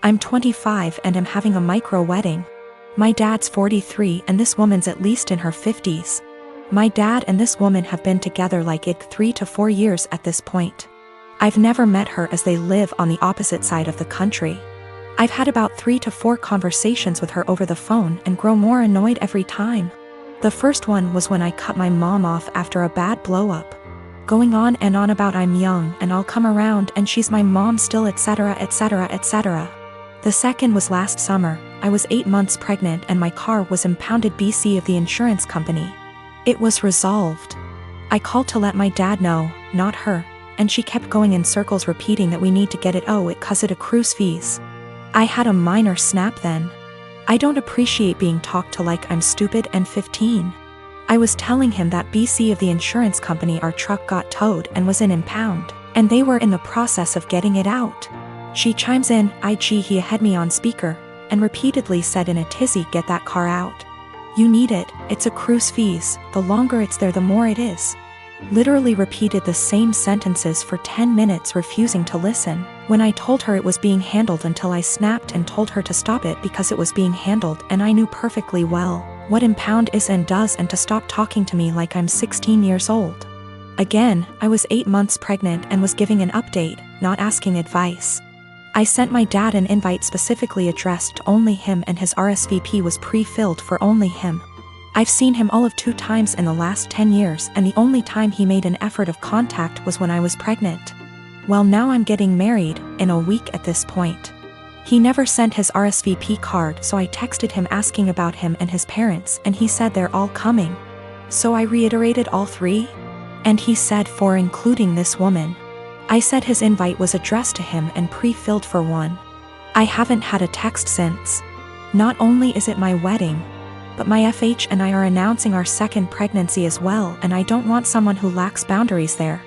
I'm 25 and am having a micro wedding. My dad's 43 and this woman's at least in her 50s. My dad and this woman have been together like 3 to 4 years at this point. I've never met her as they live on the opposite side of the country. I've had about 3 to 4 conversations with her over the phone and grow more annoyed every time. The first one was when I cut my mom off after a bad blow-up. Going on and on about I'm young and I'll come around and she's my mom still, etc, etc, etc. The second was last summer. I was 8 months pregnant and my car was impounded BC of the insurance company. It was resolved. I called to let my dad know, not her, and she kept going in circles repeating that we need to get it cause it accrues fees. I had a minor snap then. I don't appreciate being talked to like I'm stupid and 15. I was telling him that BC of the insurance company our truck got towed and was in impound, and they were in the process of getting it out. She chimes in, he had me on speaker, and repeatedly said in a tizzy, get that car out. You need it, it's accrues fees, the longer it's there the more it is. Literally repeated the same sentences for 10 minutes refusing to listen, when I told her it was being handled until I snapped and told her to stop it because it was being handled and I knew perfectly well what impound is and does and to stop talking to me like I'm 16 years old. Again, I was 8 months pregnant and was giving an update, not asking advice. I sent my dad an invite specifically addressed to only him and his RSVP was pre-filled for only him. I've seen him all of 2 times in the last 10 years and the only time he made an effort of contact was when I was pregnant. Well, now I'm getting married, in a week at this point. He never sent his RSVP card, so I texted him asking about him and his parents and he said they're all coming. So I reiterated all 3? And he said 4 including this woman. I said his invite was addressed to him and pre-filled for 1. I haven't had a text since. Not only is it my wedding, but my FH and I are announcing our 2nd pregnancy as well and I don't want someone who lacks boundaries there.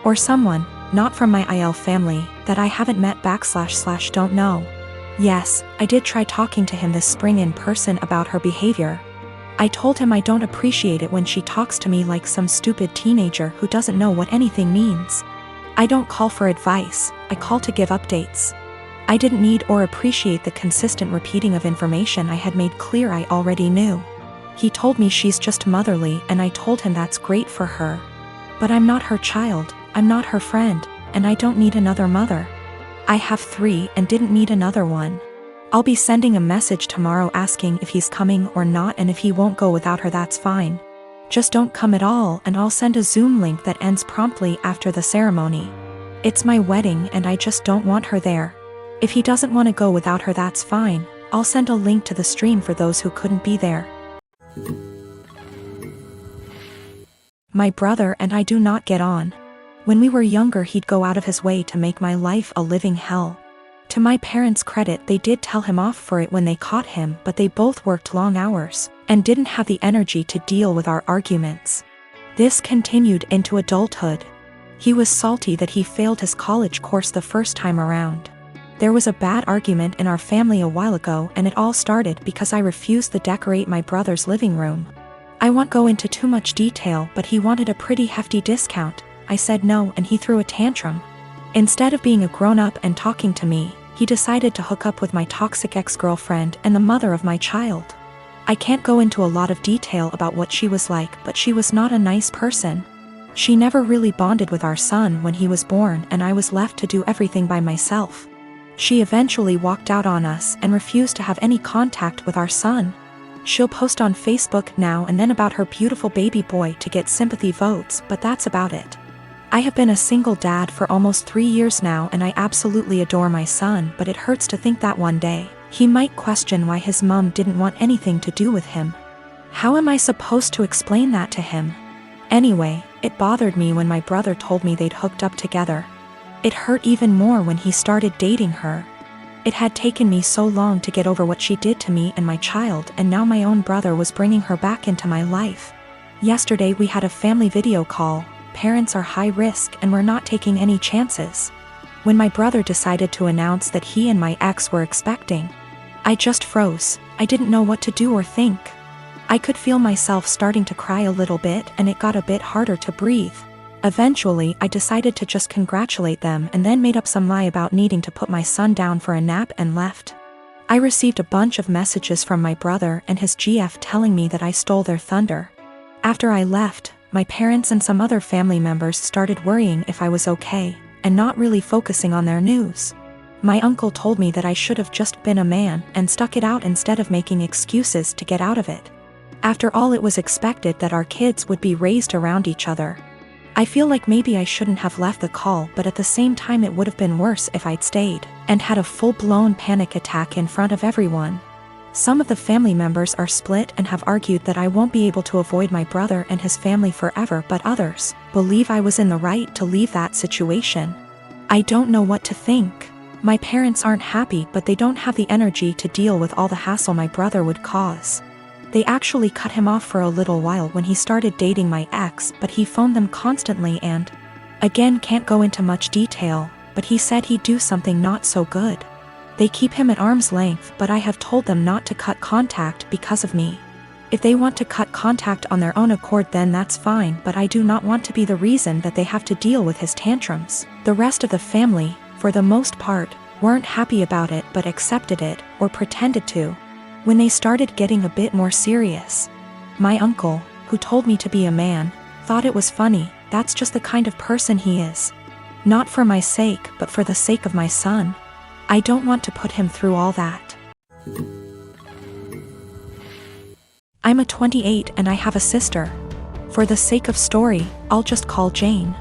Or someone, not from my IL family, that I haven't met / don't know. Yes, I did try talking to him this spring in person about her behavior. I told him I don't appreciate it when she talks to me like some stupid teenager who doesn't know what anything means. I don't call for advice, I call to give updates. I didn't need or appreciate the consistent repeating of information I had made clear I already knew. He told me she's just motherly and I told him that's great for her. But I'm not her child, I'm not her friend, and I don't need another mother. I have 3 and didn't need another one. I'll be sending a message tomorrow asking if he's coming or not and if he won't go without her that's fine. Just don't come at all and I'll send a Zoom link that ends promptly after the ceremony. It's my wedding and I just don't want her there. If he doesn't want to go without her that's fine, I'll send a link to the stream for those who couldn't be there. My brother and I do not get on. When we were younger he'd go out of his way to make my life a living hell. To my parents' credit they did tell him off for it when they caught him, but they both worked long hours and didn't have the energy to deal with our arguments. This continued into adulthood. He was salty that he failed his college course the first time around. There was a bad argument in our family a while ago and it all started because I refused to decorate my brother's living room. I won't go into too much detail, but he wanted a pretty hefty discount. I said no and he threw a tantrum. Instead of being a grown-up and talking to me, he decided to hook up with my toxic ex-girlfriend and the mother of my child. I can't go into a lot of detail about what she was like, but she was not a nice person. She never really bonded with our son when he was born and I was left to do everything by myself. She eventually walked out on us and refused to have any contact with our son. She'll post on Facebook now and then about her beautiful baby boy to get sympathy votes, but that's about it. I have been a single dad for almost 3 years now and I absolutely adore my son, but it hurts to think that one day he might question why his mom didn't want anything to do with him. How am I supposed to explain that to him? Anyway, it bothered me when my brother told me they'd hooked up together. It hurt even more when he started dating her. It had taken me so long to get over what she did to me and my child, and now my own brother was bringing her back into my life. Yesterday we had a family video call. Parents are high risk and we're not taking any chances. When my brother decided to announce that he and my ex were expecting, I just froze. I didn't know what to do or think. I could feel myself starting to cry a little bit and it got a bit harder to breathe. Eventually, I decided to just congratulate them and then made up some lie about needing to put my son down for a nap and left. I received a bunch of messages from my brother and his GF telling me that I stole their thunder. After I left, my parents and some other family members started worrying if I was okay, and not really focusing on their news. My uncle told me that I should have just been a man and stuck it out instead of making excuses to get out of it. After all, it was expected that our kids would be raised around each other. I feel like maybe I shouldn't have left the call, but at the same time it would have been worse if I'd stayed and had a full-blown panic attack in front of everyone. Some of the family members are split and have argued that I won't be able to avoid my brother and his family forever, but others believe I was in the right to leave that situation. I don't know what to think. My parents aren't happy, but they don't have the energy to deal with all the hassle my brother would cause. They actually cut him off for a little while when he started dating my ex, but he phoned them constantly and, again, can't go into much detail, but he said he'd do something not so good. They keep him at arm's length, but I have told them not to cut contact because of me. If they want to cut contact on their own accord, then that's fine, but I do not want to be the reason that they have to deal with his tantrums. The rest of the family, for the most part, weren't happy about it but accepted it, or pretended to. When they started getting a bit more serious, my uncle, who told me to be a man, thought it was funny. That's just the kind of person he is. Not for my sake, but for the sake of my son. I don't want to put him through all that. I'm a 28 and I have a sister. For the sake of story, I'll just call Jane.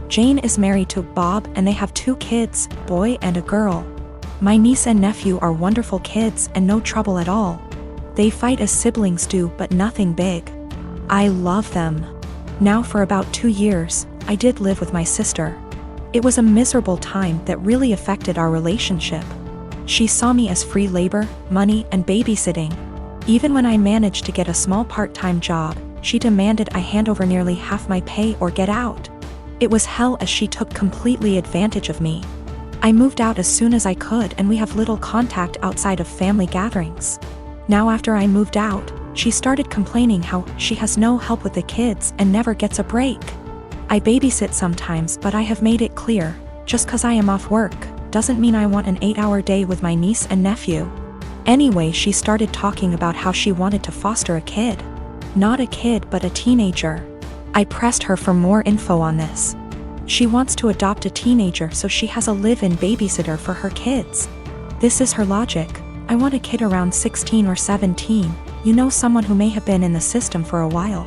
Jane is married to Bob and they have 2 kids, boy and a girl. My niece and nephew are wonderful kids and no trouble at all. They fight as siblings do, but nothing big. I love them. Now for about 2 years, I did live with my sister. It was a miserable time that really affected our relationship. She saw me as free labor, money, and babysitting. Even when I managed to get a small part-time job, she demanded I hand over nearly half my pay or get out. It was hell as she took completely advantage of me. I moved out as soon as I could and we have little contact outside of family gatherings. Now after I moved out, she started complaining how she has no help with the kids and never gets a break. I babysit sometimes, but I have made it clear, just 'cause I am off work, doesn't mean I want an 8-hour day with my niece and nephew. Anyway, she started talking about how she wanted to foster a kid. Not a kid, but a teenager. I pressed her for more info on this. She wants to adopt a teenager so she has a live-in babysitter for her kids. This is her logic. I want a kid around 16 or 17, you know, someone who may have been in the system for a while.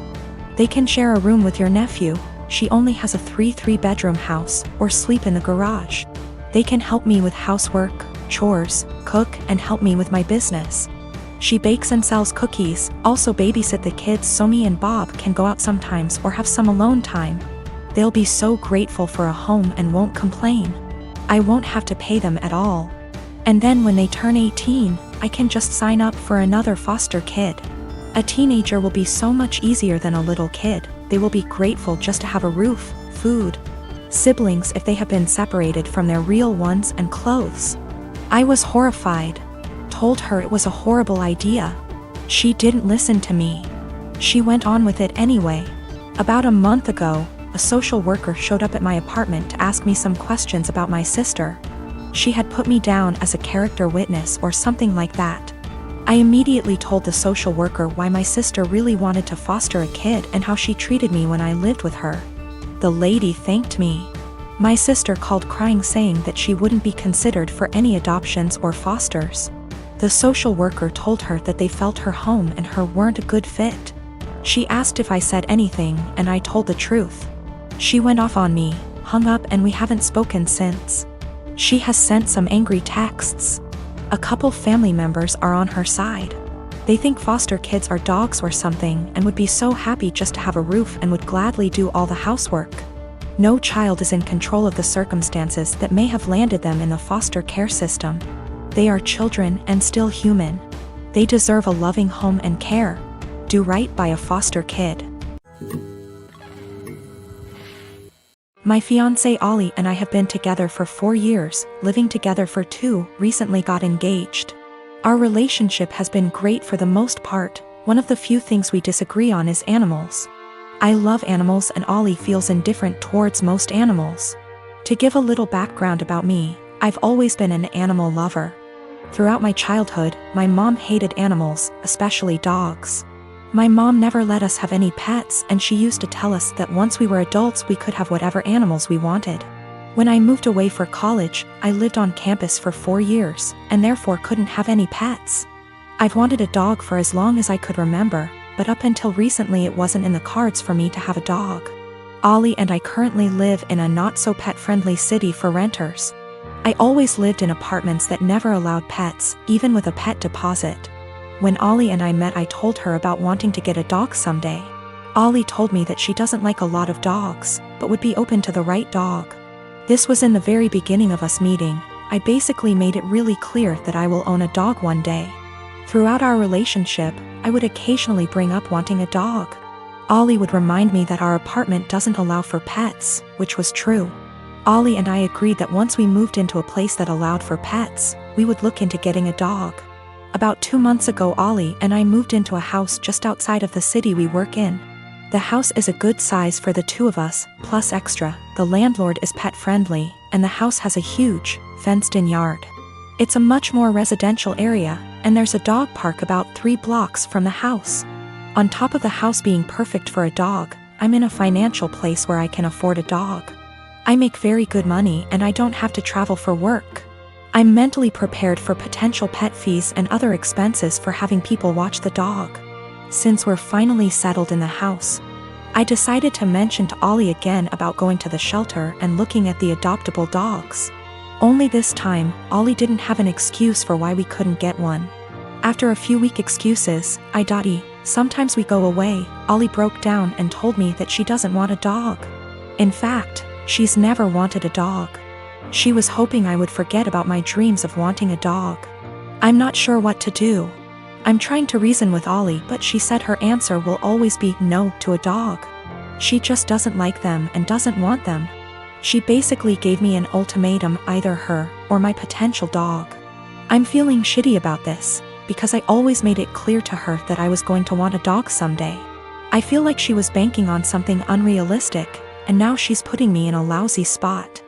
They can share a room with your nephew. She only has a 3-bedroom house, or sleep in the garage. They can help me with housework, chores, cook, and help me with my business. She bakes and sells cookies, also babysit the kids so me and Bob can go out sometimes or have some alone time. They'll be so grateful for a home and won't complain. I won't have to pay them at all. And then when they turn 18, I can just sign up for another foster kid. A teenager will be so much easier than a little kid. They will be grateful just to have a roof, food, siblings if they have been separated from their real ones, and clothes. I was horrified. Told her it was a horrible idea. She didn't listen to me. She went on with it anyway. About a month ago, a social worker showed up at my apartment to ask me some questions about my sister. She had put me down as a character witness or something like that. I immediately told the social worker why my sister really wanted to foster a kid and how she treated me when I lived with her. The lady thanked me. My sister called crying, saying that she wouldn't be considered for any adoptions or fosters. The social worker told her that they felt her home and her weren't a good fit. She asked if I said anything, and I told the truth. She went off on me, hung up, and we haven't spoken since. She has sent some angry texts. A couple family members are on her side. They think foster kids are dogs or something and would be so happy just to have a roof and would gladly do all the housework. No child is in control of the circumstances that may have landed them in the foster care system. They are children and still human. They deserve a loving home and care. Do right by a foster kid. My fiancé Ollie and I have been together for 4 years, living together for 2, recently got engaged. Our relationship has been great for the most part. One of the few things we disagree on is animals. I love animals and Ollie feels indifferent towards most animals. To give a little background about me, I've always been an animal lover. Throughout my childhood, my mom hated animals, especially dogs. My mom never let us have any pets, and she used to tell us that once we were adults we could have whatever animals we wanted. When I moved away for college, I lived on campus for 4 years, and therefore couldn't have any pets. I've wanted a dog for as long as I could remember, but up until recently it wasn't in the cards for me to have a dog. Ollie and I currently live in a not-so-pet-friendly city for renters. I always lived in apartments that never allowed pets, even with a pet deposit. When Ollie and I met, I told her about wanting to get a dog someday. Ollie told me that she doesn't like a lot of dogs, but would be open to the right dog. This was in the very beginning of us meeting. I basically made it really clear that I will own a dog one day. Throughout our relationship, I would occasionally bring up wanting a dog. Ollie would remind me that our apartment doesn't allow for pets, which was true. Ollie and I agreed that once we moved into a place that allowed for pets, we would look into getting a dog. About 2 months ago, Ollie and I moved into a house just outside of the city we work in. The house is a good size for the two of us, plus extra. The landlord is pet-friendly, and the house has a huge, fenced-in yard. It's a much more residential area, and there's a dog park about 3 blocks from the house. On top of the house being perfect for a dog, I'm in a financial place where I can afford a dog. I make very good money and I don't have to travel for work. I'm mentally prepared for potential pet fees and other expenses for having people watch the dog. Since we're finally settled in the house, I decided to mention to Ollie again about going to the shelter and looking at the adoptable dogs. Only this time, Ollie didn't have an excuse for why we couldn't get one. After a few weak excuses, sometimes we go away, Ollie broke down and told me that she doesn't want a dog. In fact, she's never wanted a dog. She was hoping I would forget about my dreams of wanting a dog. I'm not sure what to do. I'm trying to reason with Ollie, but she said her answer will always be no to a dog. She just doesn't like them and doesn't want them. She basically gave me an ultimatum, either her or my potential dog. I'm feeling shitty about this, because I always made it clear to her that I was going to want a dog someday. I feel like she was banking on something unrealistic, and now she's putting me in a lousy spot.